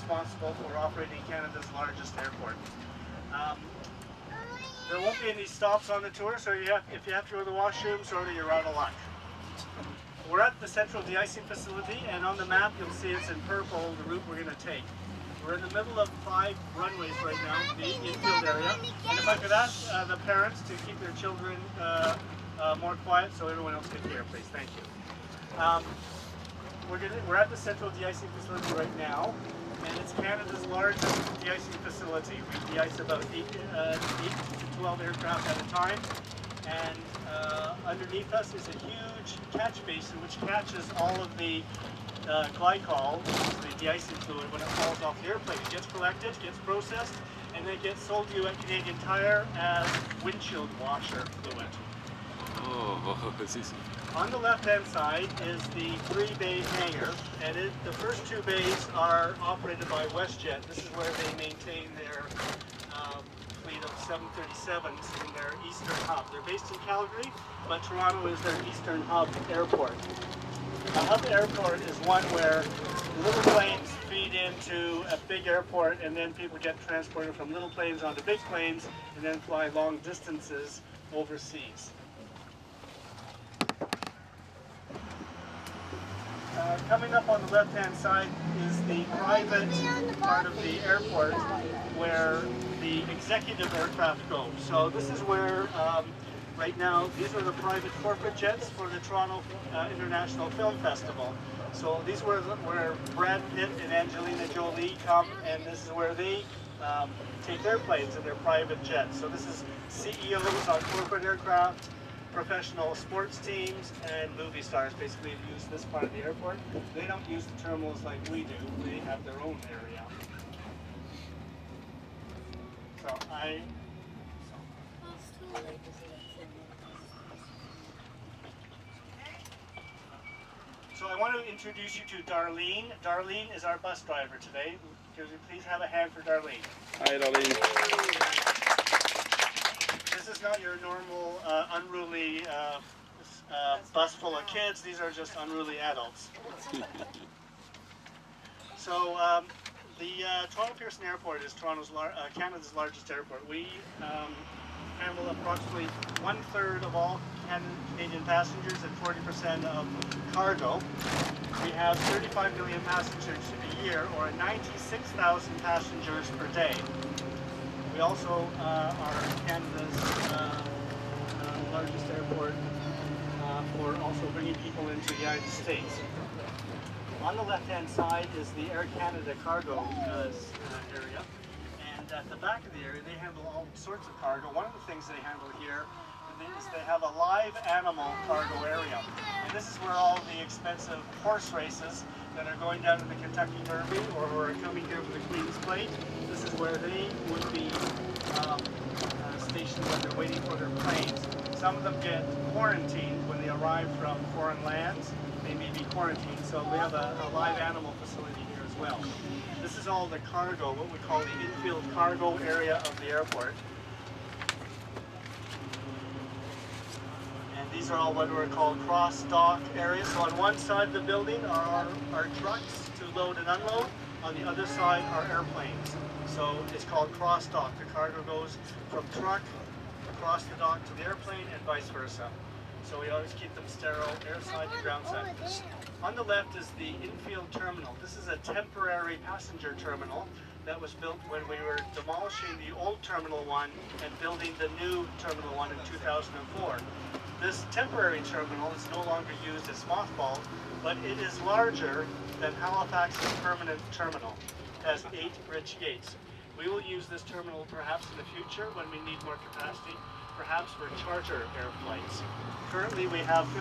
responsible for operating Canada's largest airport. There won't be any stops on the tour, so if you have to go to the washroom, sort of you're out of luck. We're at the central de-icing facility, and on the map you'll see it's in purple the route we're going to take. We're in the middle of 5 runways right now, the infield area. And if I could ask the parents to keep their children more quiet so everyone else can hear, please. Thank you. We're at the central de-icing facility right now, and it's Canada's largest de-icing facility. We de-ice about 8 to 12 aircraft at a time, and underneath us is a huge catch basin which catches all of the glycol, the de-icing fluid, when it falls off the airplane. It gets collected, gets processed, and then gets sold to you at Canadian Tire as windshield washer fluid. Oh, this is... On the left-hand side is the 3-bay hangar, and the first 2 bays are operated by WestJet. This is where they maintain their fleet of 737s in their eastern hub. They're based in Calgary, but Toronto is their eastern hub airport. A hub airport is one where little planes feed into a big airport, and then people get transported from little planes onto big planes and then fly long distances overseas. Coming up on the left-hand side is the private part of the airport where the executive aircraft go. So this is where, right now, these are the private corporate jets for the Toronto International Film Festival. So these were where Brad Pitt and Angelina Jolie come, and this is where they take their planes in their private jets. So this is CEOs on corporate aircraft, professional sports teams, and movie stars basically use this part of the airport. They don't use the terminals like we do. They have their own area. So I want to introduce you to Darlene. Darlene is our bus driver today. Could you please have a hand for Darlene? Hi, Darlene. This is not your normal unruly bus full of kids. These are just unruly adults. So the Toronto Pearson Airport is Canada's largest airport. We handle approximately 1/3 of all Canadian passengers and 40% of cargo. We have 35 million passengers a year, or 96,000 passengers per day. We also are Canada's largest airport for also bringing people into the United States. On the left-hand side is the Air Canada cargo area, and at the back of the area they handle all sorts of cargo. One of the things they handle here is they have a live animal cargo area, and this is where all the expensive horse races that are going down to the Kentucky Derby or who are coming here for the Queen's Plate, this is where they would be stationed when they're waiting for their planes. Some of them get quarantined when they arrive from foreign lands. They may be quarantined, so we have a live animal facility here as well. This is all the cargo, what we call the infield cargo area of the airport. And these are all what are called cross-dock areas. So on one side of the building are our trucks to load and unload. On the other side are airplanes. So it's called cross-dock. The cargo goes from truck across the dock to the airplane and vice versa. So we always keep them sterile, air side and ground side. On the left is the infield terminal. This is a temporary passenger terminal that was built when we were demolishing the old Terminal 1 and building the new Terminal 1 in 2004. This temporary terminal is no longer used as mothballed, but it is larger than Halifax's permanent terminal. It has 8 bridge gates. We will use this terminal perhaps in the future when we need more capacity, perhaps for charter air flights. Currently we have